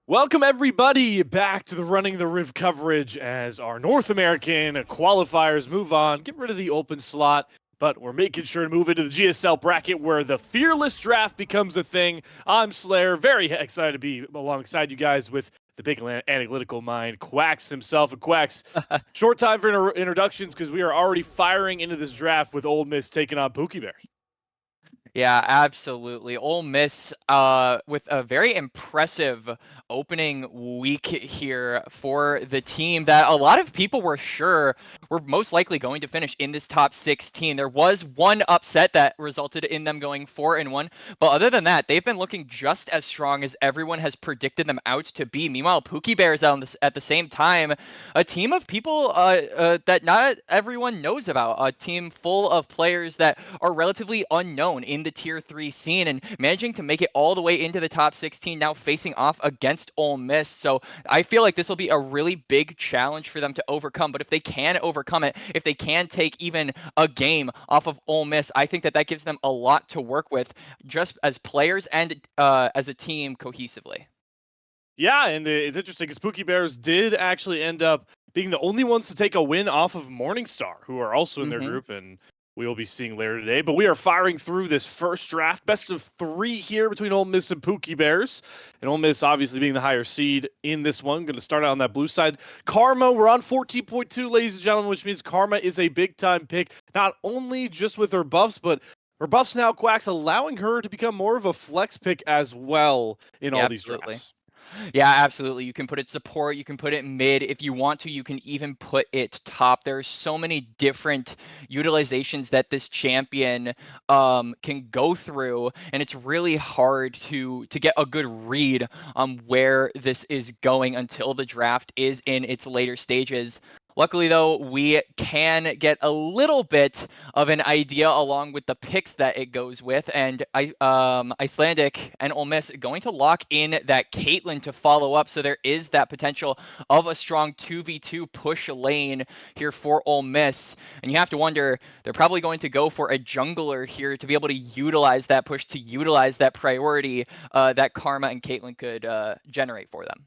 Welcome everybody back to the Running the Riv coverage as our North American qualifiers move on. Get rid of the open slot, but we're making sure to move into the GSL bracket where the fearless draft becomes a thing. I'm Slayer, very excited to be alongside you guys with the big analytical mind, Quacks himself. And Quacks, short time for introductions because we are already firing into this draft with Ole Miss taking on Pookie Bears. Yeah, absolutely. Ole Miss with a very impressive opening week here for the team that a lot of people were sure were most likely going to finish in this top 16. There was one upset that resulted in them going 4-1, but other than that, they've been looking just as strong as everyone has predicted them out to be. Meanwhile, Pookie Bears at the same time, a team of people that not everyone knows about, a team full of players that are relatively unknown in the tier 3 scene and managing to make it all the way into the top 16 now facing off against Ole Miss. So I feel like this will be a really big challenge for them to overcome, but if they can overcome it, if they can take even a game off of Ole Miss, I think that gives them a lot to work with just as players and as a team cohesively. Yeah, and it's interesting because Pookie Bears did actually end up being the only ones to take a win off of Morningstar, who are also in their Mm-hmm. group, and we will be seeing later today. But we are firing through this first draft, best of 3 here between Ole Miss and Pookie Bears, and Ole Miss obviously being the higher seed in this one. Going to start out on that blue side. Karma, we're on 14.2, ladies and gentlemen, which means Karma is a big time pick, not only just with her buffs, but her buffs now, Quacks, allowing her to become more of a flex pick as well in Yeah, all these absolutely. drafts. Yeah, absolutely. You can put it support, you can put it mid. If you want to, you can even put it top. There's so many different utilizations that this champion can go through, and it's really hard to get a good read on where this is going until the draft is in its later stages. Luckily, though, we can get a little bit of an idea along with the picks that it goes with, and Icelandic and Ole Miss going to lock in that Caitlyn to follow up, so there is that potential of a strong 2v2 push lane here for Ole Miss, and you have to wonder, they're probably going to go for a jungler here to be able to utilize that push, to utilize that priority that Karma and Caitlyn could generate for them.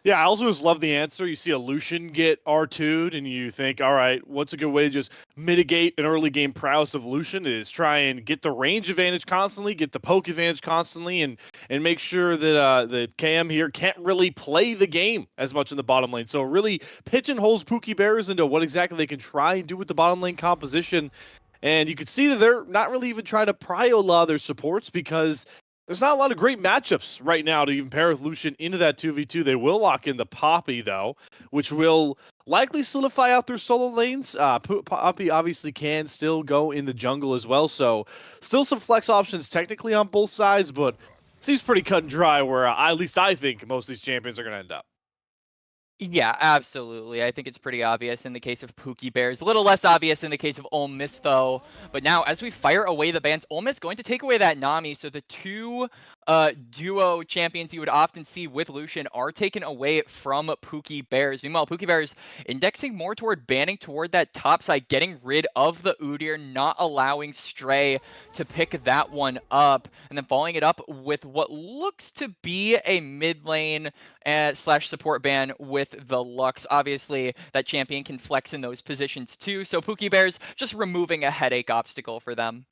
Yeah, I also just love the answer. You see a Lucian get R2'd, and you think, all right, what's a good way to just mitigate an early game prowess of Lucian is try and get the range advantage constantly, get the poke advantage constantly, and make sure that that KM here can't really play the game as much in the bottom lane. So really pigeonholes Pookie Bears into what exactly they can try and do with the bottom lane composition. And you can see that they're not really even trying to prio a lot of their supports because there's not a lot of great matchups right now to even pair with Lucian into that 2v2. They will lock in the Poppy, though, which will likely solidify out their solo lanes. Poppy obviously can still go in the jungle as well, so still some flex options technically on both sides, but seems pretty cut and dry where at least I think most of these champions are going to end up. Yeah, absolutely. I think it's pretty obvious in the case of Pookie Bears. A little less obvious in the case of Ole Miss, though. But now, as we fire away the bans, Ole Miss going to take away that Nami. So the two duo champions you would often see with Lucian are taken away from Pookie Bears. Meanwhile, Pookie Bears indexing more toward banning toward that top side, getting rid of the Udyr, not allowing Stray to pick that one up, and then following it up with what looks to be a mid lane slash support ban with the Lux. Obviously, that champion can flex in those positions too. So Pookie Bears just removing a headache obstacle for them.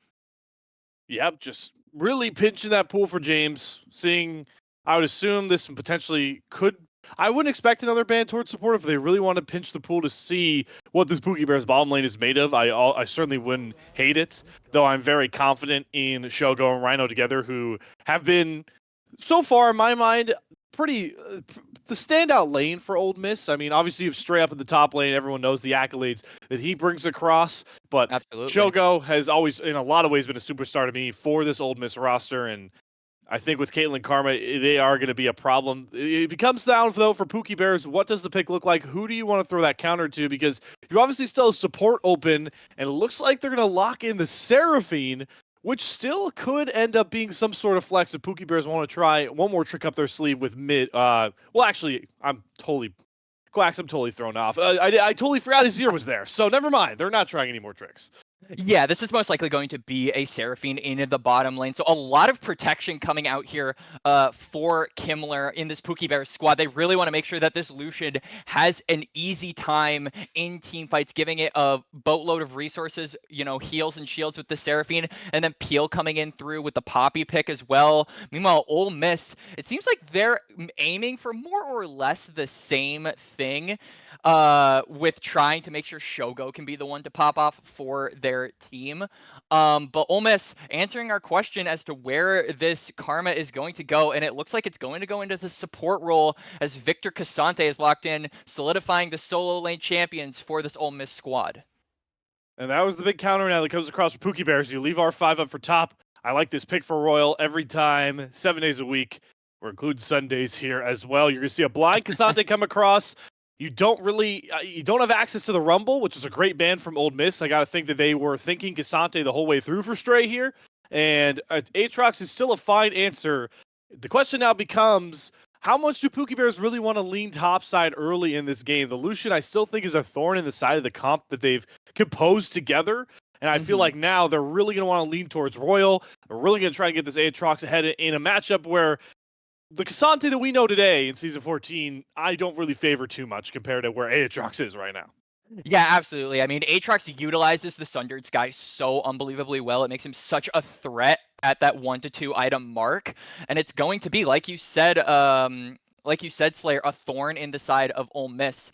Yep, just really pinching that pool for James. Seeing, I would assume this potentially could. I wouldn't expect another ban towards support if they really want to pinch the pool to see what this Pookie Bears bottom lane is made of. I certainly wouldn't hate it, though I'm very confident in Shogo and Rhino together, who have been so far in my mind pretty the standout lane for Ole Miss. I mean, obviously, if Stray up in the top lane, everyone knows the accolades that he brings across. But Absolutely. Shogo has always, in a lot of ways, been a superstar to me for this Ole Miss roster, and I think with Caitlyn Karma, they are going to be a problem. It becomes down, though, for Pookie Bears. What does the pick look like? Who do you want to throw that counter to? Because you obviously still have support open, and it looks like they're going to lock in the Seraphine, which still could end up being some sort of flex if Pookie Bears want to try one more trick up their sleeve with mid. Well, actually, Quacks, I'm totally thrown off. I totally forgot Azir was there, so never mind. They're not trying any more tricks. Yeah, this is most likely going to be a Seraphine in the bottom lane. So a lot of protection coming out here for Kimmler in this Pookie Bear squad. They really want to make sure that this Lucian has an easy time in team fights, giving it a boatload of resources, heals and shields with the Seraphine, and then Peel coming in through with the Poppy pick as well. Meanwhile, Ole Miss, it seems like they're aiming for more or less the same thing with trying to make sure Shogo can be the one to pop off for their team. But Ole Miss answering our question as to where this Karma is going to go, and it looks like it's going to go into the support role as Victor Casante is locked in, solidifying the solo lane champions for this Ole Miss squad. And that was the big counter now that comes across for Pookie Bears. You leave R5 up for top. I like this pick for Royal every time, 7 days a week. We're including Sundays here as well. You're going to see a blind Casante come across. You don't have access to the Rumble, which is a great ban from Old Miss. I got to think that they were thinking Casante the whole way through for Stray here. And Aatrox is still a fine answer. The question now becomes, how much do Pookie Bears really want to lean topside early in this game? The Lucian, I still think, is a thorn in the side of the comp that they've composed together. And I feel like now they're really going to want to lean towards Royal. They're really going to try to get this Aatrox ahead in a matchup where the Casante that we know today in Season 14, I don't really favor too much compared to where Aatrox is right now. Yeah, absolutely. I mean, Aatrox utilizes the Sundered Sky so unbelievably well. It makes him such a threat at that 1 to 2 item mark, and it's going to be, like you said, Slayer, a thorn in the side of Ole Miss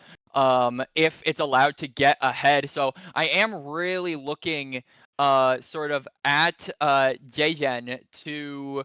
if it's allowed to get ahead. So I am really looking sort of at Jaejen to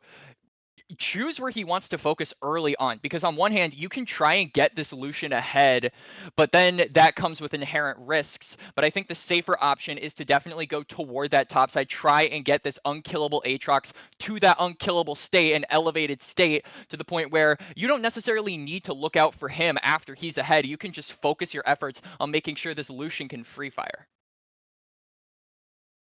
choose where he wants to focus early on, because on one hand you can try and get this Lucian ahead, but then that comes with inherent risks. But I think the safer option is to definitely go toward that top side, try and get this unkillable Aatrox to that unkillable state, an elevated state, to the point where you don't necessarily need to look out for him after he's ahead. You can just focus your efforts on making sure this Lucian can free fire.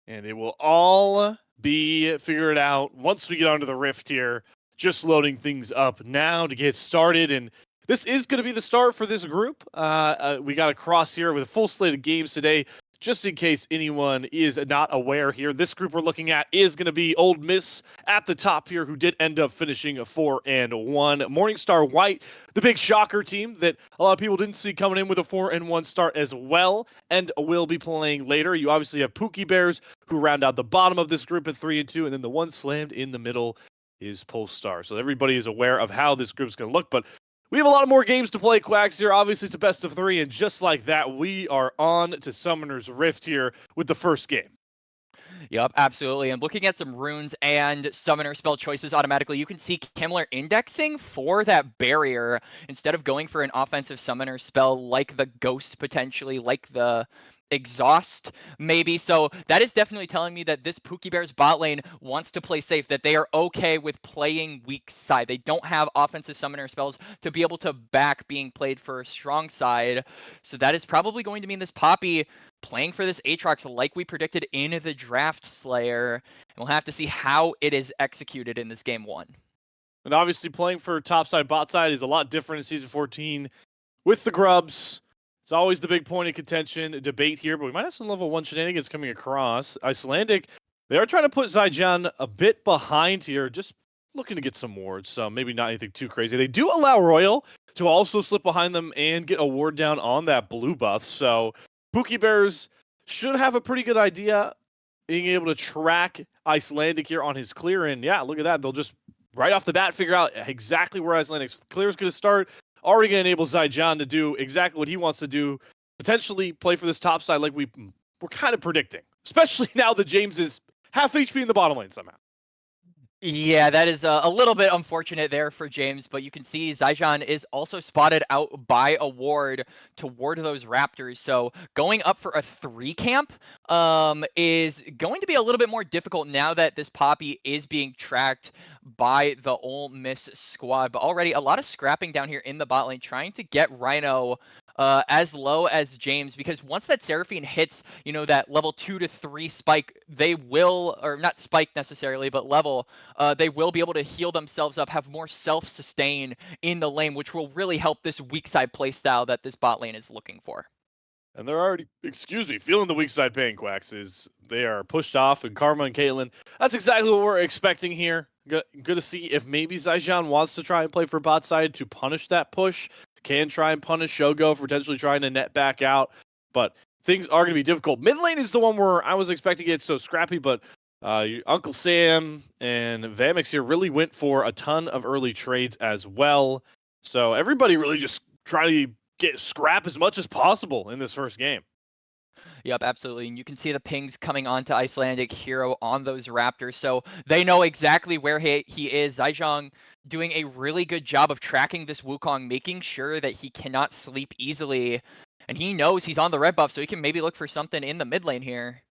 And it will all be figured out once we get onto the Rift here. Just loading things up now to get started. And this is going to be the start for this group. We got a cross here with a full slate of games today. Just in case anyone is not aware here, this group we're looking at is going to be Old Miss at the top here, who did end up finishing a 4-1. Morningstar White, the big shocker team that a lot of people didn't see coming in with a 4-1 start as well, and will be playing later. You obviously have Pookie Bears, who round out the bottom of this group at 3-2, and then the one slammed in the middle is Polestar. So everybody is aware of how this group's going to look, but we have a lot of more games to play, Quacks, here. Obviously, it's a best of 3, and just like that, we are on to Summoner's Rift here with the first game. Yep, absolutely. And looking at some runes and summoner spell choices automatically, you can see Kimmler indexing for that barrier instead of going for an offensive summoner spell like the Ghost, potentially, like the Exhaust, maybe. So that is definitely telling me that this Pookie Bears bot lane wants to play safe, that they are okay with playing weak side. They don't have offensive summoner spells to be able to back being played for a strong side. So that is probably going to mean this Poppy playing for this Aatrox like we predicted in the draft, Slayer. And we'll have to see how it is executed in this game 1. And obviously, playing for top side, bot side is a lot different in Season 14 with the grubs. It's always the big point of contention, debate here, but we might have some level 1 shenanigans coming across. Icelandic, they are trying to put Zyjan a bit behind here, just looking to get some wards, so maybe not anything too crazy. They do allow Royal to also slip behind them and get a ward down on that blue buff, so Pookie Bears should have a pretty good idea being able to track Icelandic here on his clear, and yeah, look at that. They'll just right off the bat figure out exactly where Icelandic's clear is going to start. Already going to enable Zyjan to do exactly what he wants to do, potentially play for this top side like we're kind of predicting, especially now that James is half HP in the bottom lane somehow. Yeah, that is a little bit unfortunate there for James, but you can see Zyjan is also spotted out by a ward toward those Raptors. So going up for a 3 camp is going to be a little bit more difficult now that this Poppy is being tracked by the Ole Miss squad. But already a lot of scrapping down here in the bot lane, trying to get Rhino as low as James, because once that Seraphine hits, that level 2 to 3 spike, they will, or not spike necessarily, but level, they will be able to heal themselves up, have more self-sustain in the lane, which will really help this weak side playstyle that this bot lane is looking for. And they're already, excuse me, feeling the weak side pain, Quacks, is they are pushed off, and Karma and Caitlyn, that's exactly what we're expecting here. Good to see if maybe Zaijian wants to try and play for bot side to punish that push. Can try and punish Shogo for potentially trying to net back out. But things are going to be difficult. Mid lane is the one where I was expecting it so scrappy, but Uncle Sam and Vamix here really went for a ton of early trades as well. So everybody really just trying to get scrap as much as possible in this first game. Yep, absolutely. And you can see the pings coming onto Icelandic Hero on those Raptors. So they know exactly where he is. Zaijiang doing a really good job of tracking this Wukong, making sure that he cannot sleep easily. And he knows he's on the red buff, so he can maybe look for something in the mid lane here.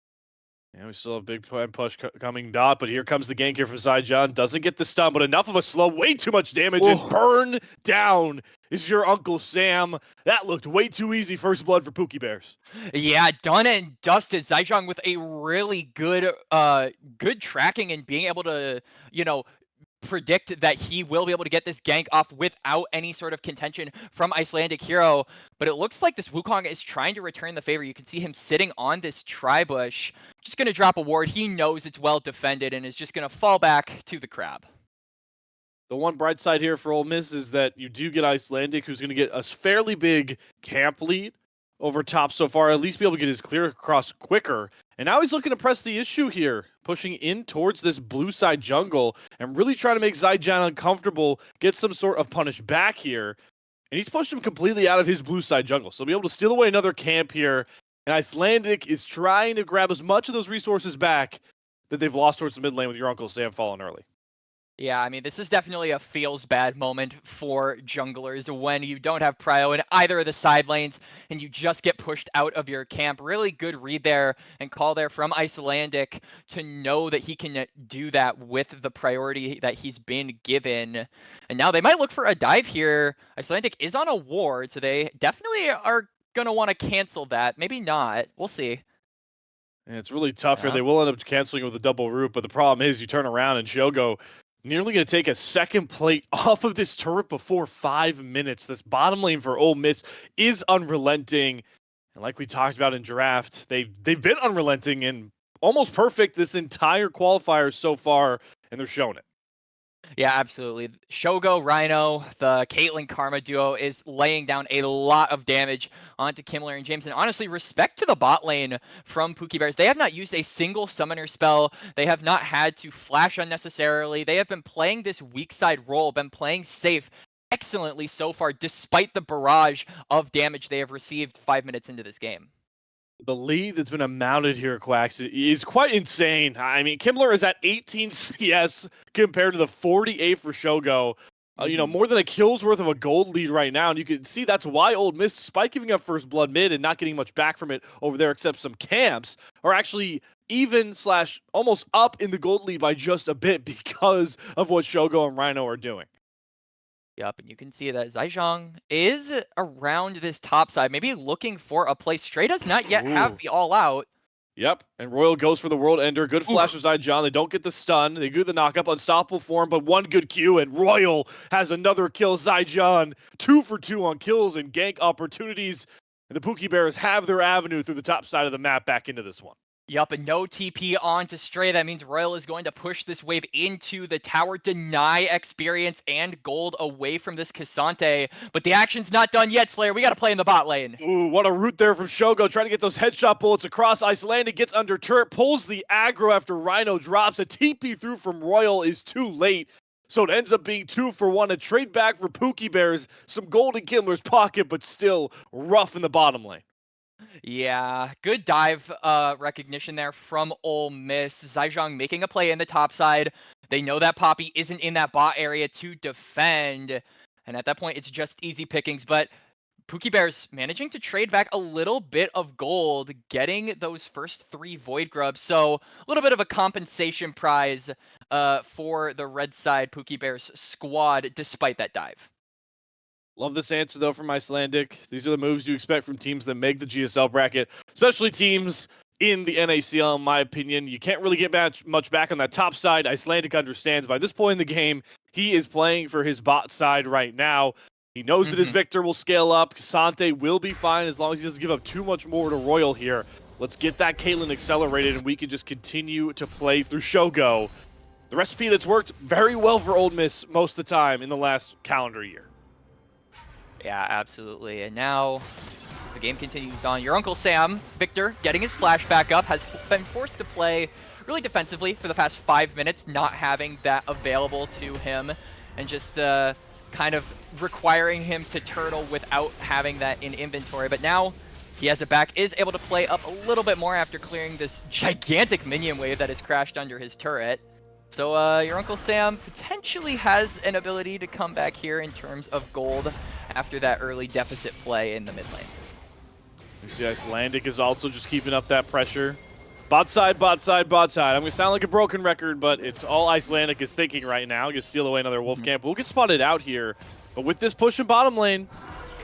Yeah, we still have a big push coming dot, but here comes the gank here from Zaijian. Doesn't get the stun, but enough of a slow, way too much damage, and burn down is your Uncle Sam. That looked way too easy. First blood for Pookie Bears. Yeah, done and dusted. Zaijiang with a really good tracking and being able to, you know, predict that he will be able to get this gank off without any sort of contention from Icelandic Hero. But it looks like this Wukong is trying to return the favor. You can see him sitting on this tri-bush. Just going to drop a ward. He knows it's well defended and is just going to fall back to the crab. The one bright side here for Ole Miss is that you do get Icelandic, who's going to get a fairly big camp lead over top so far, at least be able to get his clear across quicker. And now he's looking to press the issue here, pushing in towards this blue side jungle and really trying to make Zaijian uncomfortable, get some sort of punish back here. And he's pushed him completely out of his blue side jungle. So he'll be able to steal away another camp here. And Icelandic is trying to grab as much of those resources back that they've lost towards the mid lane with your Uncle Sam falling early. Yeah, I mean, this is definitely a feels bad moment for junglers when you don't have prio in either of the side lanes and you just get pushed out of your camp. Really good read there and call there from Icelandic to know that he can do that with the priority that he's been given. And now they might look for a dive here. Icelandic is on a ward, so they definitely are going to want to cancel that. Maybe not. We'll see. And it's really tough here. They will end up canceling with a double root, but the problem is you turn around and Shogo nearly going to take a second plate off of this turret before 5 minutes. This bottom lane for Ole Miss is unrelenting. And like we talked about in draft, they've been unrelenting and almost perfect this entire qualifier so far, and they're showing it. Yeah, absolutely. Shogo, Rhino, the Caitlyn Karma duo is laying down a lot of damage onto Kimmler and James. And honestly, respect to the bot lane from Pookie Bears. They have not used a single summoner spell. They have not had to flash unnecessarily. They have been playing this weak side role, been playing safe excellently so far, despite the barrage of damage they have received 5 minutes into this game. The lead that's been amounted here, Quacks, is quite insane. I mean, Kimmler is at 18 CS compared to the 48 for Shogo. You know, more than a kill's worth of a gold lead right now. And you can see that's why Ole Miss, despite giving up first blood mid and not getting much back from it over there except some camps, are actually even / almost up in the gold lead by just a bit because of what Shogo and Rhino are doing. Yep, and you can see that Zaijiang is around this top side, maybe looking for a play. Stray does not yet have the all out. Yep, and Royal goes for the World Ender. Good flash from Zaijiang. They don't get the stun. They do the knockup, unstoppable form, but one good Q, and Royal has another kill. Zaijiang, 2 for 2 on kills and gank opportunities. And the Pookie Bears have their avenue through the top side of the map back into this one. Yup, and no TP onto Stray. That means Royal is going to push this wave into the tower, deny experience and gold away from this Cassante. But the action's not done yet, Slayer. We got to play in the bot lane. Ooh, what a root there from Shogo, trying to get those headshot bullets across. Icelandic gets under turret, pulls the aggro after Rhino drops. A TP through from Royal is too late. So it ends up being 2 for 1. A trade back for Pookie Bears. Some gold in Kimmler's pocket, but still rough in the bottom lane. Yeah, good dive recognition there from Ole Miss. Zaijiang making a play in the top side. They know that Poppy isn't in that bot area to defend. And at that point, it's just easy pickings. But Pookie Bears managing to trade back a little bit of gold, getting those first 3 Void Grubs. So a little bit of a compensation prize for the red side Pookie Bears squad, despite that dive. Love this answer, though, from Icelandic. These are the moves you expect from teams that make the GSL bracket, especially teams in the NACL, in my opinion. You can't really get much back on that top side. Icelandic understands by this point in the game, he is playing for his bot side right now. He knows that his Victor will scale up. Cassante will be fine as long as he doesn't give up too much more to Royal here. Let's get that Caitlyn accelerated, and we can just continue to play through Shogo. The recipe that's worked very well for Ole Miss most of the time in the last calendar year. Yeah, absolutely. And now, as the game continues on, your Uncle Sam, Victor, getting his flash back up, has been forced to play really defensively for the past 5 minutes, not having that available to him, and just kind of requiring him to turtle without having that in inventory. But now he has it back, is able to play up a little bit more after clearing this gigantic minion wave that has crashed under his turret. So your Uncle Sam potentially has an ability to come back here in terms of gold after that early deficit play in the mid lane. You see Icelandic is also just keeping up that pressure. Bot side, bot side, bot side. I'm going to sound like a broken record, but it's all Icelandic is thinking right now. Going to steal away another wolf camp. We'll get spotted out here. But with this push in bottom lane,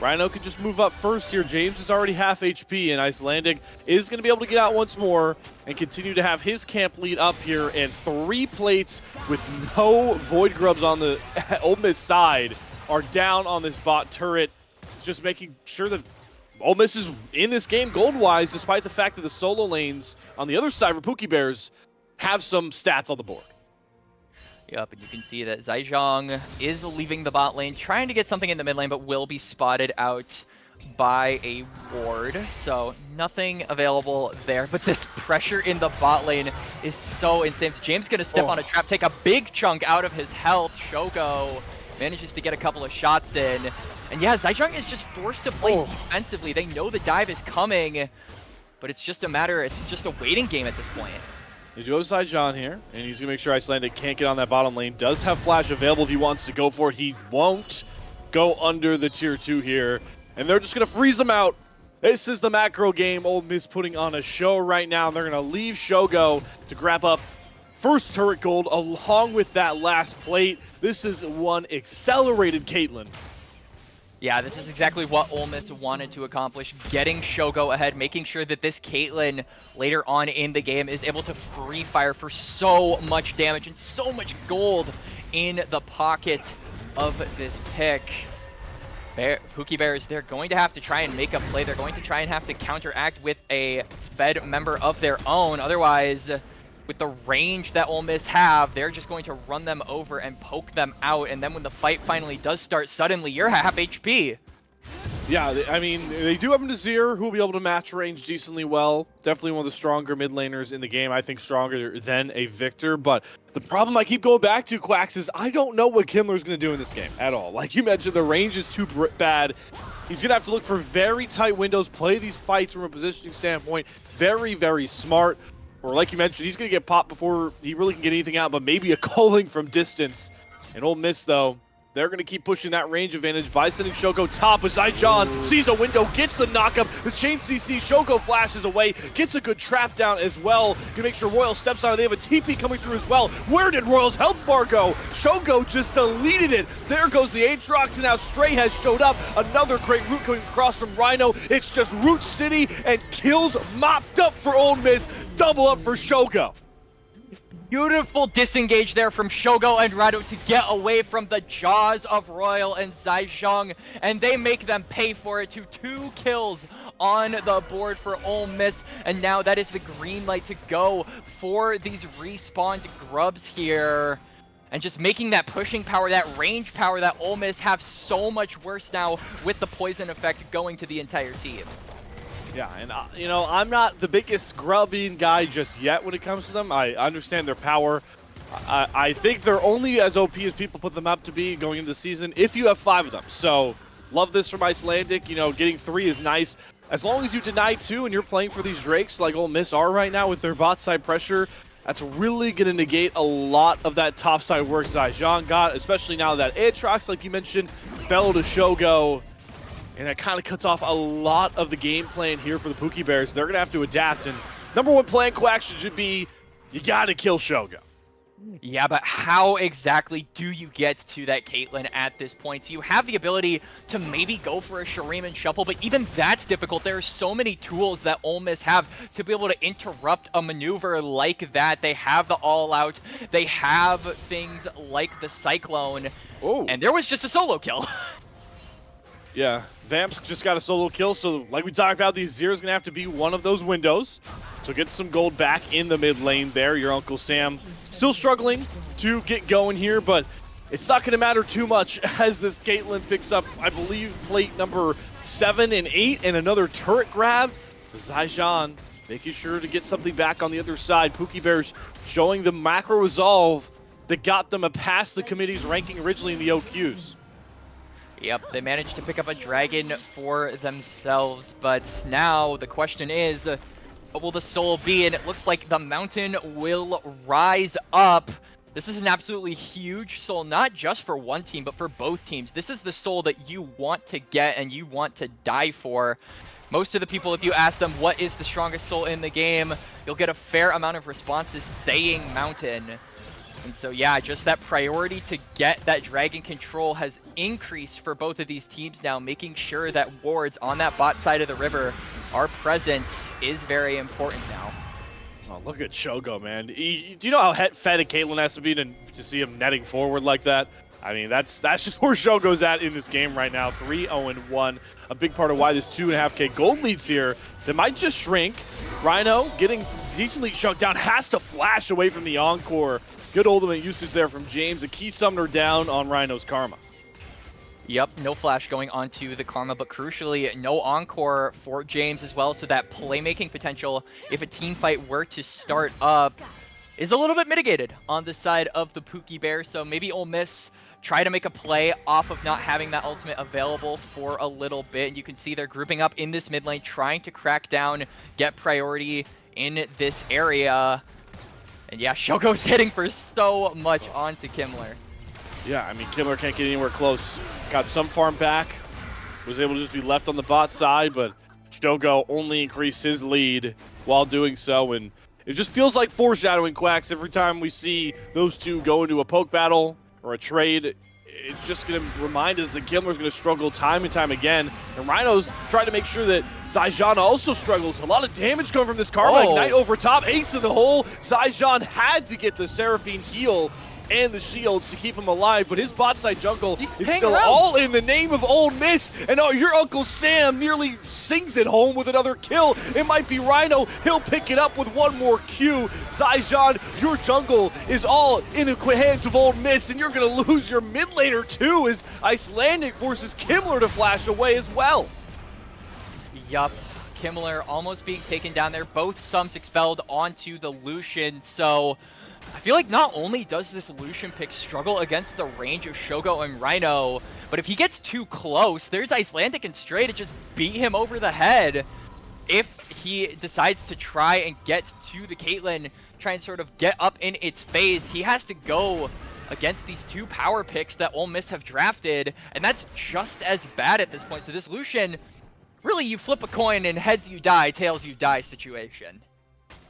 Rhino can just move up first here. James is already half HP, and Icelandic is going to be able to get out once more and continue to have his camp lead up here. And 3 plates with no Void Grubs on the Ole Miss side are down on this bot turret. Just making sure that Ole Miss is in this game gold-wise, despite the fact that the solo lanes on the other side for Pookie Bears have some stats on the board. Yep, and you can see that Zaijiang is leaving the bot lane, trying to get something in the mid lane, but will be spotted out by a ward. So nothing available there, but this pressure in the bot lane is so insane. So James gonna step on a trap, take a big chunk out of his health. Shogo manages to get a couple of shots in. And yeah, Zaijiang is just forced to play defensively. They know the dive is coming, but it's just a waiting game at this point. They do have Zaijiang here, and he's going to make sure Icelandic can't get on that bottom lane. Does have Flash available if he wants to go for it. He won't go under the tier 2 here, and they're just going to freeze him out. This is the macro game. Ole Miss putting on a show right now. They're going to leave Shogo to grab up first turret gold along with that last plate. This is one accelerated Caitlyn. Yeah, this is exactly what Ole Miss wanted to accomplish, getting Shogo ahead, making sure that this Caitlyn later on in the game is able to free fire for so much damage and so much gold in the pocket of this pick. Pookie Bears, they're going to have to try and make a play. They're going to try and have to counteract with a Fed member of their own. Otherwise, with the range that Ole Miss have, they're just going to run them over and poke them out. And then when the fight finally does start, suddenly you're half HP. Yeah, I mean, they do have Nazir, who will be able to match range decently well. Definitely one of the stronger mid laners in the game. I think stronger than a Victor. But the problem I keep going back to, Quacks, is I don't know what Kindler's going to do in this game at all. Like you mentioned, the range is too bad. He's going to have to look for very tight windows, play these fights from a positioning standpoint. Very, very smart. Or like you mentioned, he's going to get popped before he really can get anything out, but maybe a calling from distance. And Ole Miss, though, they're going to keep pushing that range advantage by sending Shogo top. As Zaijiang sees a window, gets the knockup. The chain CC, Shogo flashes away, gets a good trap down as well. Can make sure Royal steps on it. They have a TP coming through as well. Where did Royal's health bar go? Shogo just deleted it. There goes the Aatrox, and now Stray has showed up. Another great root coming across from Rhino. It's just Root City, and kills mopped up for Ole Miss. Double up for Shogo. Beautiful disengage there from Shogo and Rhino to get away from the jaws of Royal and Zaijiang, and they make them pay for it to 2 kills on the board for Ole Miss, and now that is the green light to go for these respawned grubs here. And just making that pushing power, that range power that Ole Miss have so much worse now with the poison effect going to the entire team. Yeah, and you know, I'm not the biggest grubbing guy just yet when it comes to them. I understand their power. I think they're only as OP as people put them up to be going into the season if you have 5 of them. So, love this from Icelandic. You know, getting 3 is nice. As long as you deny 2 and you're playing for these Drakes like Ole Miss are right now with their bot side pressure, that's really going to negate a lot of that top side work Zaijiang got, especially now that Aatrox, like you mentioned, fell to Shogo. And that kind of cuts off a lot of the game plan here for the Pookie Bears. They're going to have to adapt. And number 1 plan Quack should be, you got to kill Shogo. Yeah, but how exactly do you get to that Caitlyn at this point? So you have the ability to maybe go for a Shurima and Shuffle, but even that's difficult. There are so many tools that Ole Miss have to be able to interrupt a maneuver like that. They have the All-Out. They have things like the Cyclone. Ooh. And there was just a solo kill. Yeah, Vamp's just got a solo kill, so like we talked about, these Zero's gonna have to be one of those windows. So get some gold back in the mid lane there. Your Uncle Sam still struggling to get going here, but it's not gonna matter too much as this Caitlyn picks up, I believe, plate number 7 and 8 and another turret grab. Zaijan making sure to get something back on the other side. Pookie Bears showing the macro resolve that got them past the committee's ranking originally in the OQs. Yep, they managed to pick up a dragon for themselves, but now the question is, what will the soul be? And it looks like the mountain will rise up. This is an absolutely huge soul, not just for one team, but for both teams. This is the soul that you want to get and you want to die for. Most of the people, if you ask them what is the strongest soul in the game, you'll get a fair amount of responses saying mountain. And so yeah, just that priority to get that dragon control has increased for both of these teams now, making sure that wards on that bot side of the river are present is very important now. Oh, look at Shogo, man. Do you know how fed a Caitlyn has to be to see him netting forward like that? I mean, that's just where Shogo's at in this game right now. 3-0-1. A big part of why this 2.5K gold leads here that might just shrink. Rhino getting decently chunked down, has to flash away from the Encore. Good ultimate usage there from James. A key summoner down on Rhino's Karma. Yep, no flash going onto the Karma, but crucially, no Encore for James as well, so that playmaking potential, if a team fight were to start up, is a little bit mitigated on the side of the Pookie Bears. So maybe Ole Miss try to make a play off of not having that ultimate available for a little bit. And you can see they're grouping up in this mid lane, trying to crack down, get priority in this area. And yeah, Shogo's hitting for so much onto Kimmler. Yeah, I mean, Kimmler can't get anywhere close. Got some farm back, was able to just be left on the bot side, but Shogo only increased his lead while doing so, and it just feels like foreshadowing, Quacks. Every time we see those two go into a poke battle or a trade, it's just going to remind us that Kimmler's going to struggle time and time again, and Rhino's trying to make sure that Zaijan also struggles. A lot of damage coming from this Karma. Ignite over top, ace in the hole. Zaijan had to get the Seraphine heal and the shields to keep him alive, but his bot side jungle is still all in the name of Ole Miss, and oh, your Uncle Sam nearly sings it home with another kill. It might be Rhino, he'll pick it up with one more Q. Zaijan, your jungle is all in the hands of Ole Miss, and you're gonna lose your mid laner too, as Icelandic forces Kimmler to flash away as well. Yup, Kimmler almost being taken down there, both sums expelled onto the Lucian, so I feel like not only does this Lucian pick struggle against the range of Shogo and Rhino, but if he gets too close, there's Icelandic and Stray to just beat him over the head. If he decides to try and get to the Caitlyn, try and sort of get up in its face, he has to go against these two power picks that Ole Miss have drafted, and that's just as bad at this point. So this Lucian, really you flip a coin and heads you die, tails you die situation.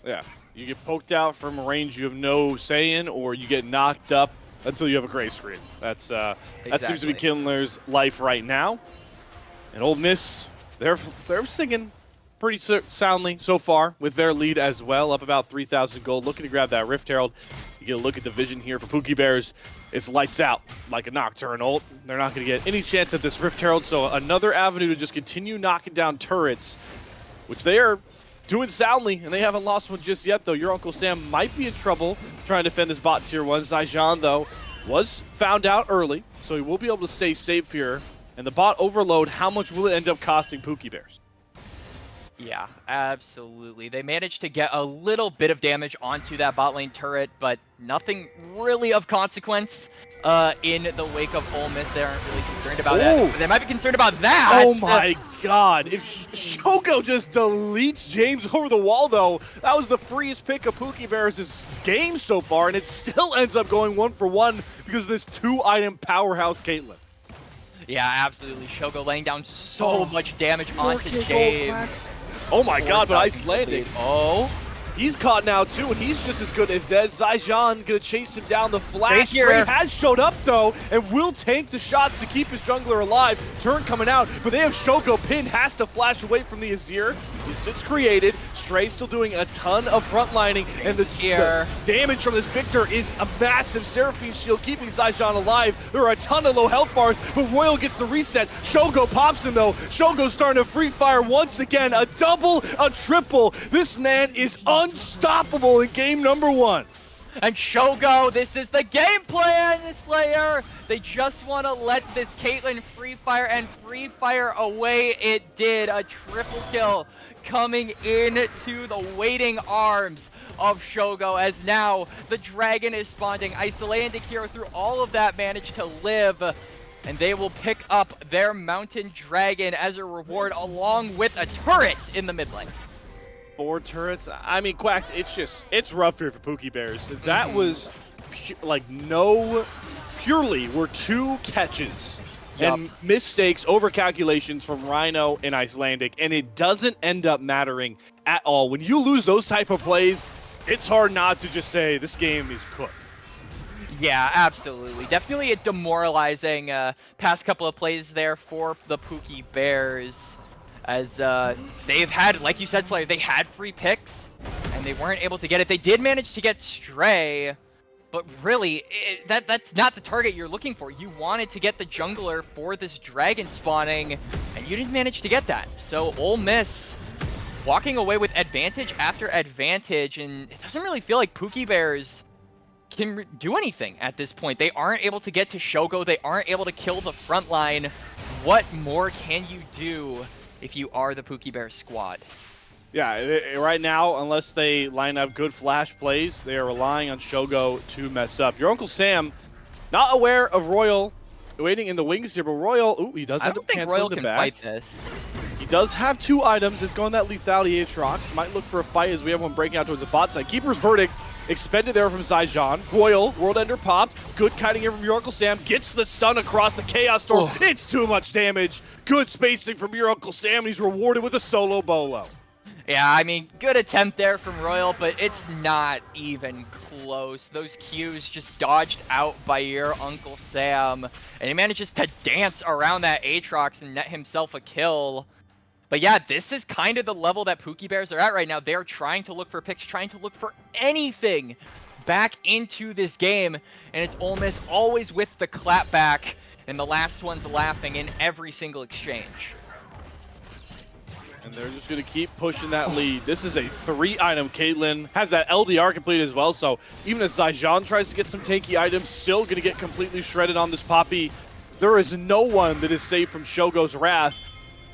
Yeah, you get poked out from a range you have no say in, or you get knocked up until you have a gray screen. That's that seems to be Kimmler's life right now. And Ole Miss, they're singing pretty soundly so far with their lead as well, up about 3,000 gold, looking to grab that Rift Herald. You get a look at the vision here for Pookie Bears. It's lights out like a Nocturne ult. They're not going to get any chance at this Rift Herald, so another avenue to just continue knocking down turrets, which they are doing soundly, and they haven't lost one just yet, though. Your Uncle Sam might be in trouble trying to defend this bot tier 1. Zaijan, though, was found out early, so he will be able to stay safe here. And the bot overload, how much will it end up costing Pookie Bears? Yeah, absolutely. They managed to get a little bit of damage onto that bot lane turret, but nothing really of consequence. In the wake of Ole Miss, they aren't really concerned about that. They might be concerned about that. Oh my god. If Shogo just deletes James over the wall, though, that was the freest pick of Pookie Bears' game so far, and it still ends up going 1-for-1 because of this 2-item powerhouse Caitlyn. Yeah, absolutely. Shogo laying down so much damage onto James. Oh my god, but Icelandic. Oh. He's caught now too, and he's just as good as Zed. Zaijan gonna chase him down. The flash. Stray has showed up though, and will tank the shots to keep his jungler alive. Turn coming out, but they have Shogo pinned. Has to flash away from the Azir. Distance created. Stray still doing a ton of frontlining, and the damage from this Victor is a massive Seraphine shield keeping Zaijan alive. There are a ton of low health bars, but Royal gets the reset. Shogo pops him though. Shogo's starting to free fire once again. A double, a triple. This man is unstoppable in game number 1. And Shogo, this is the game plan, Slayer! They just want to let this Caitlyn free fire, and free fire away it did. A triple kill coming into the waiting arms of Shogo, as now the dragon is spawning. Icelandic hero through all of that managed to live, and they will pick up their mountain dragon as a reward, along with a turret in the mid lane. 4 turrets. I mean, Quacks, it's rough here for Pookie Bears. That was purely were 2 catches and mistakes, overcalculations from Rhino and Icelandic, and it doesn't end up mattering at all. When you lose those type of plays, it's hard not to just say this game is cooked. Yeah, absolutely. Definitely a demoralizing past couple of plays there for the Pookie Bears. As they've had, like you said, Slayer, they had free picks, and they weren't able to get it. They did manage to get Stray, but really, that's not the target you're looking for. You wanted to get the jungler for this dragon spawning, and you didn't manage to get that. So Ole Miss walking away with advantage after advantage, and it doesn't really feel like Pookie Bears can do anything at this point. They aren't able to get to Shogo. They aren't able to kill the front line. What more can you do if you are the Pookie Bears squad? Yeah, right now, unless they line up good flash plays, they are relying on Shogo to mess up. Your Uncle Sam, not aware of Royal waiting in the wings here, but Royal, he does end up canceling the back. I don't think Royal can fight this. He does have 2 items. It's going that lethality Aatrox. Might look for a fight as we have one breaking out towards the bot side. Keeper's Verdict expended there from Zaijan. Royal, World Ender popped. Good kiting here from your Uncle Sam. Gets the stun across the Chaos Storm. It's too much damage. Good spacing from your Uncle Sam, and he's rewarded with a solo bolo. Yeah, I mean, good attempt there from Royal, but it's not even close. Those Qs just dodged out by your Uncle Sam, and he manages to dance around that Aatrox and net himself a kill. But yeah, this is kind of the level that Pookie Bears are at right now. They're trying to look for picks, trying to look for anything back into this game, and it's Ole Miss always with the clapback, and the last one's laughing in every single exchange. And they're just going to keep pushing that lead. This is a 3-item Caitlyn. Has that LDR completed as well, so even as Zaijan tries to get some tanky items, still going to get completely shredded on this Poppy. There is no one that is safe from Shogo's wrath.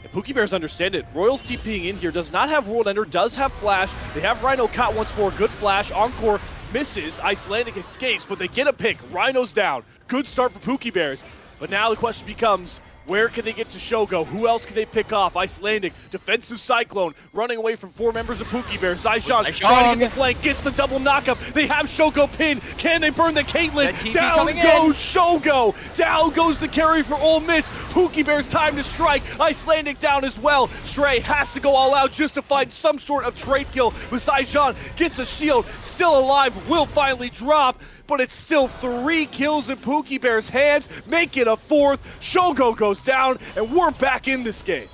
And Pookie Bears understand it. Royals TPing in here, does not have World Ender, does have Flash. They have Rhino caught once more. Good Flash. Encore misses. Icelandic escapes, but they get a pick. Rhino's down. Good start for Pookie Bears. But now the question becomes, where can they get to Shogo? Who else can they pick off? Icelandic, defensive Cyclone, running away from 4 members of Pookie Bears. Zaijan trying to get the flank, gets the double knockup. They have Shogo pinned. Can they burn the Caitlyn? Down goes Shogo. Down goes the carry for Ole Miss. Pookie Bears time to strike. Icelandic down as well. Stray has to go all out just to find some sort of trade kill. But Zaijan gets a shield, still alive, will finally drop. But it's still 3 kills in Pookie Bears' hands, make it a 4th. Shogo goes down, and we're back in this game.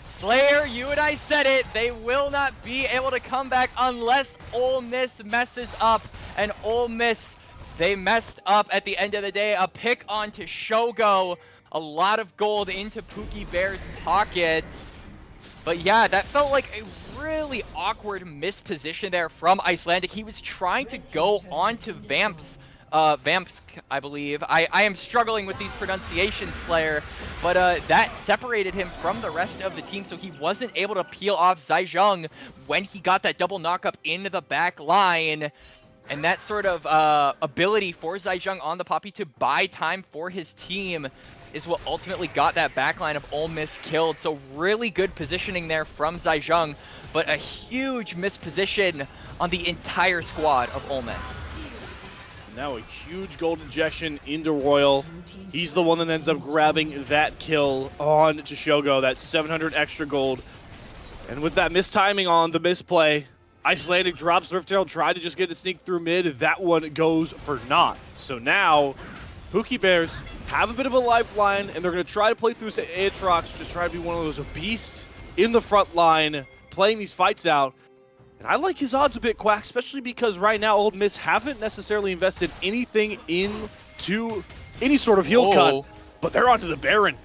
Slayer, you and I said it. They will not be able to come back unless Ole Miss messes up. And Ole Miss, they messed up at the end of the day. A pick onto Shogo. A lot of gold into Pookie Bears' pockets. But yeah, that felt like a really awkward misposition there from Icelandic. He was trying to go onto Vamps, I believe. I am struggling with these pronunciations, Slayer, but that separated him from the rest of the team, so he wasn't able to peel off Zaijan when he got that double knockup into the back line. And that sort of ability for Zaijan on the Poppy to buy time for his team is what ultimately got that backline of Ole Miss killed. So really good positioning there from Zaijan, but a huge misposition on the entire squad of Ole Miss. Now a huge gold injection into Royal. He's the one that ends up grabbing that kill on to Shogo, that 700 extra gold. And with that mistiming on the misplay, Icelandic drops Riftail, tried to just get a sneak through mid. That one goes for naught. So now, Pookie Bears have a bit of a lifeline, and they're going to try to play through Aatrox, just try to be one of those beasts in the front line, playing these fights out. And I like his odds a bit, Quack, especially because right now Old Miss haven't necessarily invested anything into any sort of heal cut, but they're onto the Baron.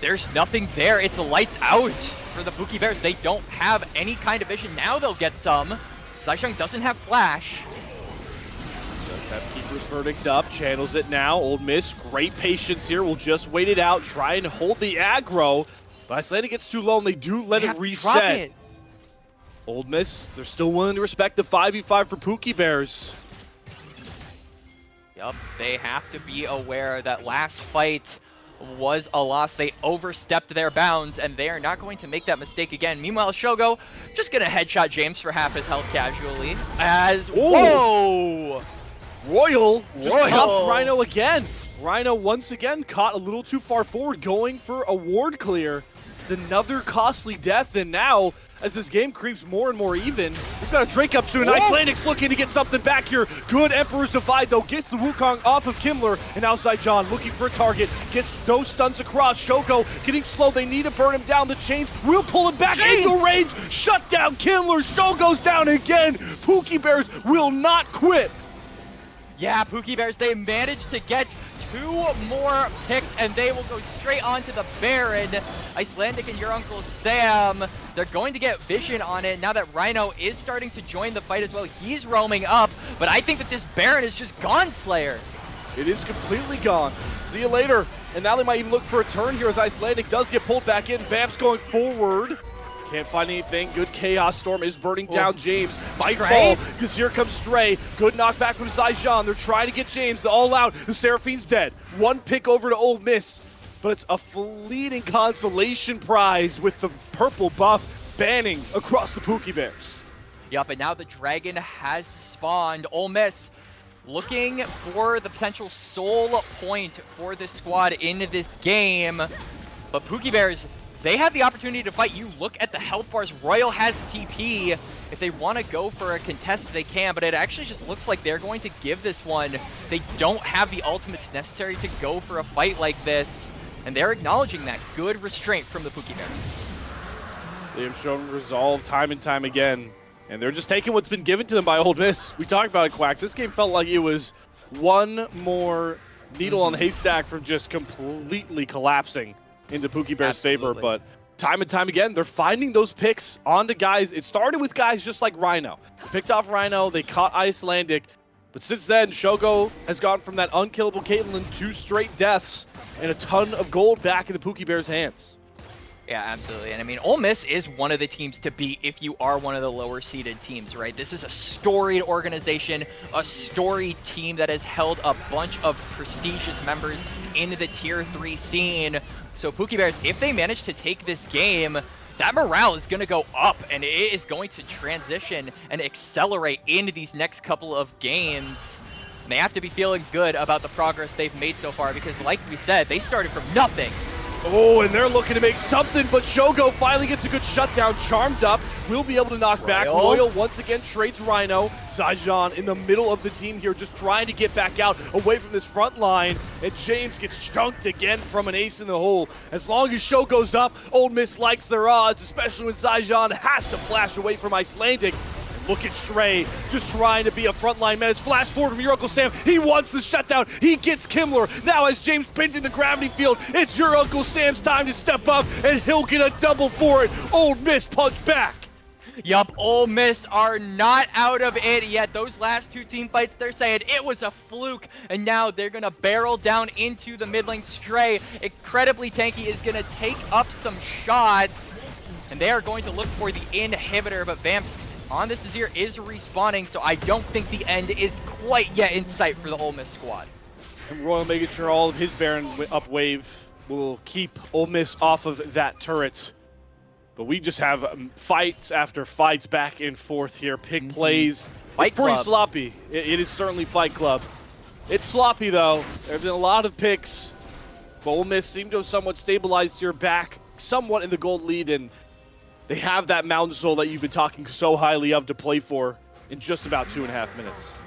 There's nothing there. It's lights out for the Pookie Bears. They don't have any kind of vision. Now they'll get some. Zaicheng doesn't have flash. Does have Keeper's Verdict up, channels it now. Old Miss, great patience here. We'll just wait it out, try and hold the aggro. But Icelandic gets too low and they do let it reset. Old Miss, they're still willing to respect the 5v5 for Pookie Bears. Yup, they have to be aware that last fight was a loss. They overstepped their bounds, and they are not going to make that mistake again. Meanwhile, Shogo just gonna headshot James for half his health casually. As whoa, Royal just pops Rhino again. Rhino once again caught a little too far forward, going for a ward clear. It's another costly death, and now, as this game creeps more and more even, we've got a Drake up soon. Icelandic's looking to get something back here. Good Emperor's Divide, though, gets the Wukong off of Kimmler, and outside John looking for a target. Gets no stuns across. Shoko getting slow. They need to burn him down. The chains will pull him back into range. Shut down Kimmler. Shogo's down again. Pookie Bears will not quit. Yeah, Pookie Bears, they managed to get 2 more picks, and they will go straight on to the Baron. Icelandic and your Uncle Sam, they're going to get vision on it now that Rhino is starting to join the fight as well. He's roaming up, but I think that this Baron is just gone, Slayer. It is completely gone. See you later. And now they might even look for a turn here as Icelandic does get pulled back in. Vamp's going forward. Can't find anything. Good Chaos Storm is burning down James. Might fall, because here comes Stray. Good knockback from Zaicheng. They're trying to get James. The all out. The Seraphine's dead. One pick over to Old Miss, but it's a fleeting consolation prize with the purple buff banning across the Pookie Bears. Yup, and now the Dragon has spawned. Ole Miss looking for the potential soul point for this squad in this game, but Pookie Bears, they have the opportunity to fight. You look at the health bars. Royal has TP. If they want to go for a contest, they can, but it actually just looks like they're going to give this one. They don't have the ultimates necessary to go for a fight like this, and they're acknowledging that. Good restraint from the Pookie Bears. They have shown resolve time and time again, and they're just taking what's been given to them by Old Miss. We talked about it, Quacks. This game felt like it was one more needle on the haystack from just completely collapsing into Pookie Bear's favor, but time and time again, they're finding those picks onto guys. It started with guys just like Rhino. Picked off Rhino, they caught Icelandic, but since then, Shogo has gone from that unkillable Caitlyn 2 straight deaths and a ton of gold back in the Pookie Bear's hands. Yeah, absolutely. And I mean, Ole Miss is one of the teams to beat if you are one of the lower seeded teams, right? This is a storied organization, a storied team that has held a bunch of prestigious members in the tier 3 scene. So Pookie Bears, if they manage to take this game, that morale is going to go up, and it is going to transition and accelerate into these next couple of games. And they have to be feeling good about the progress they've made so far, because like we said, they started from nothing. Oh, and they're looking to make something, but Shogo finally gets a good shutdown. Charmed up, will be able to knock back. Royal once again trades Rhino. Zaicheng in the middle of the team here, just trying to get back out, away from this front line. And James gets chunked again from an ace in the hole. As long as Shogo's up, Old Miss likes their odds, especially when Zaicheng has to flash away from Icelandic. Look at Stray, just trying to be a frontline menace. Flash forward from your Uncle Sam. He wants the shutdown. He gets Kimmler. Now as James pinned in the gravity field, it's your Uncle Sam's time to step up, and he'll get a double for it. Old Miss punch back. Yup, Ole Miss are not out of it yet. Those last 2 team fights, they're saying it was a fluke, and now they're going to barrel down into the mid lane. Stray, incredibly tanky, is going to take up some shots, and they are going to look for the inhibitor, but Vamp on this Azir is respawning, so I don't think the end is quite yet in sight for the Ole Miss squad. And Royal making sure all of his Baron up wave will keep Ole Miss off of that turret. But we just have fights after fights back and forth here. Pick plays. It's pretty sloppy. It is certainly Fight Club. It's sloppy, though. There have been a lot of picks. But Ole Miss seem to have somewhat stabilized here, back somewhat in the gold lead, and they have that Mountain Soul that you've been talking so highly of to play for in just about 2.5 minutes.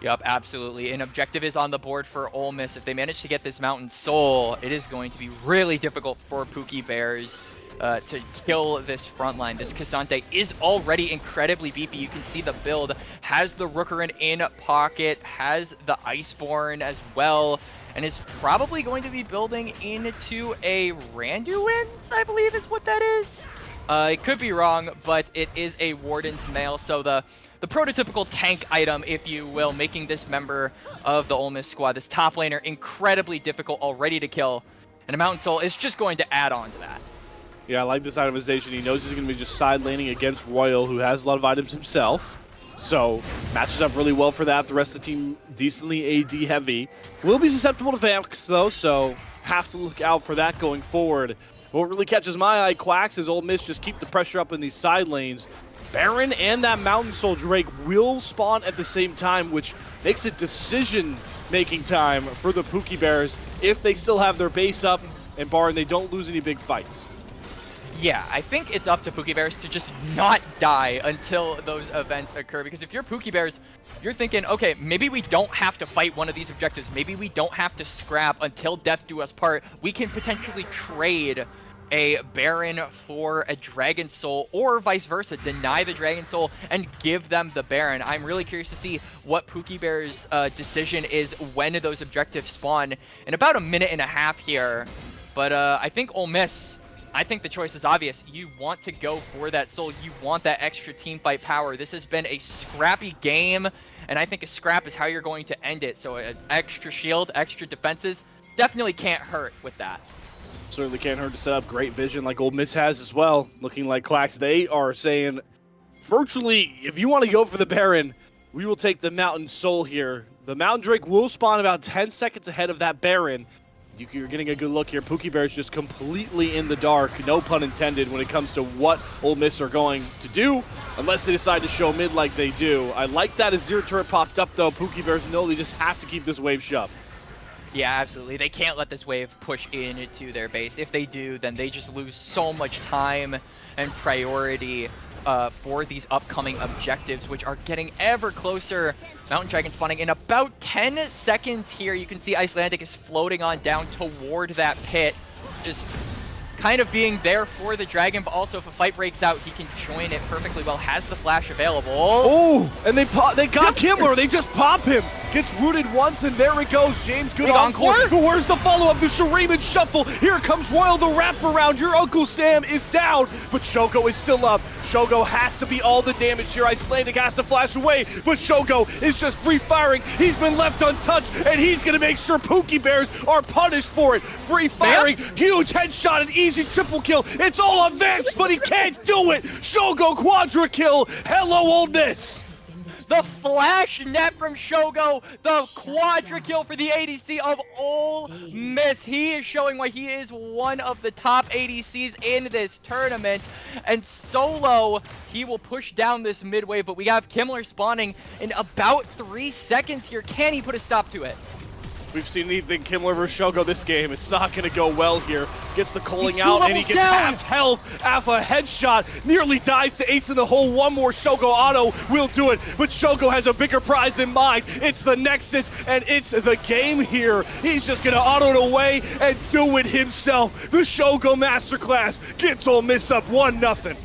Yup, absolutely. An objective is on the board for Ole Miss. If they manage to get this Mountain Soul, it is going to be really difficult for Pookie Bears to kill this front line. This Cassante is already incredibly beefy. You can see the build. Has the Rookerin in pocket, has the Iceborne as well, and is probably going to be building into a Randuin's, I believe is what that is. It could be wrong, but it is a Warden's Mail, so the prototypical tank item, if you will, making this member of the Ole Miss squad, this top laner, incredibly difficult already to kill. And a Mountain Soul is just going to add on to that. Yeah, I like this itemization. He knows he's going to be just side laning against Royal, who has a lot of items himself. So, matches up really well for that. The rest of the team decently AD heavy. Will be susceptible to Vamps, though, so have to look out for that going forward. What really catches my eye, Quacks, is Ole Miss just keep the pressure up in these side lanes. Baron and that Mountain Soul Drake will spawn at the same time, which makes it decision-making time for the Pookie Bears if they still have their base up and barring they don't lose any big fights. Yeah, I think it's up to Pookie Bears to just not die until those events occur. Because if you're Pookie Bears, you're thinking, okay, maybe we don't have to fight one of these objectives. Maybe we don't have to scrap until death do us part. We can potentially trade a Baron for a Dragon Soul, or vice versa, deny the Dragon Soul and give them the Baron. I'm really curious to see what Pookie Bear's decision is when those objectives spawn in about a minute and a half here. But I think Ole Miss, I think the choice is obvious. You want to go for that soul. You want that extra team fight power. This has been a scrappy game, and I think a scrap is how you're going to end it. So an extra shield, extra defenses, definitely can't hurt with that. Certainly can't hurt to set up great vision like Ole Miss has as well. Looking like Quacks, they are saying, virtually, if you want to go for the Baron, we will take the Mountain Soul here. The Mountain Drake will spawn about 10 seconds ahead of that Baron. You're getting a good look here. Pookie Bear's just completely in the dark, no pun intended, when it comes to what Ole Miss are going to do, unless they decide to show mid like they do. I like that as Zero Turret popped up, though. Pookie Bears know they just have to keep this wave shoved. Yeah, absolutely. They can't let this wave push into their base. If they do, then they just lose so much time and priority for these upcoming objectives, which are getting ever closer. Mountain Dragon spawning in about 10 seconds here. You can see Icelandic is floating on down toward that pit, just kind of being there for the dragon, but also if a fight breaks out, he can join it perfectly well. Has the flash available. Oh, and they got Kimmler. They just pop him. Gets rooted once, and there it goes. James, good encore. But where's the follow-up? The Shuriman shuffle. Here comes Royal, the wraparound. Your Uncle Sam is down, but Shogo is still up. Shogo has to be all the damage here. Icelandic has to flash away, but Shogo is just free-firing. He's been left untouched, and he's going to make sure Pookie Bears are punished for it. Free-firing, huge headshot, an easy triple kill. It's all on Vance, but he can't do it. Shogo quadra kill. Hello, Ole Miss. The flash net from Shogo, the quadra kill for the ADC of Ole Miss. He is showing why he is one of the top ADCs in this tournament. And solo, he will push down this mid wave, but we have Kimmler spawning in about 3 seconds here. Can he put a stop to it? We've seen anything Kimmler versus Shogo this game. It's not going to go well here. Gets the calling out, and he gets half health. Alpha headshot. Nearly dies to ace in the hole. One more Shogo auto will do it. But Shogo has a bigger prize in mind. It's the Nexus, and it's the game here. He's just going to auto it away and do it himself. The Shogo Masterclass gets Ole Miss up 1-0.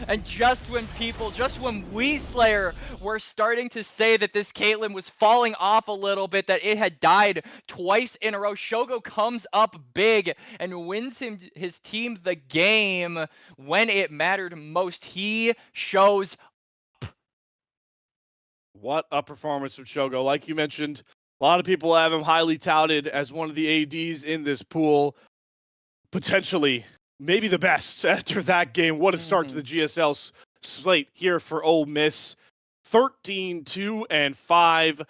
And just when we Slayer were starting to say that this Caitlyn was falling off a little bit, that it had died twice in a row, Shogo comes up big and wins his team the game when it mattered most. He shows up. What a performance from Shogo. Like you mentioned, a lot of people have him highly touted as one of the ADs in this pool. Potentially maybe the best after that game. What a start to the GSL slate here for Ole Miss. 13-2-5.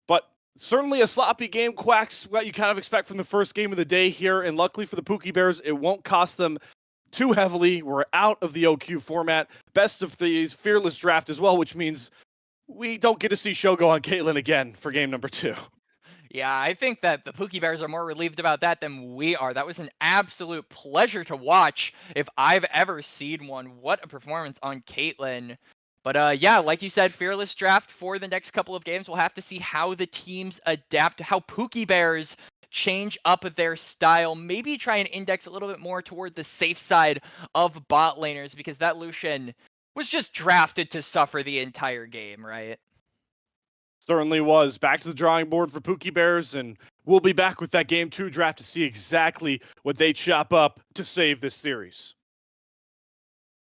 But certainly a sloppy game, Quacks, what you kind of expect from the first game of the day here. And luckily for the Pookie Bears, it won't cost them too heavily. We're out of the OQ format. Best of threes, fearless draft as well, which means we don't get to see Shogo on Caitlyn again for game number 2. Yeah, I think that the Pookie Bears are more relieved about that than we are. That was an absolute pleasure to watch if I've ever seen one. What a performance on Caitlyn. But yeah, like you said, fearless draft for the next couple of games. We'll have to see how the teams adapt, how Pookie Bears change up their style, maybe try and index a little bit more toward the safe side of bot laners because that Lucian was just drafted to suffer the entire game, right? Certainly was. Back to the drawing board for Pookie Bears, and we'll be back with that game 2 draft to see exactly what they chop up to save this series.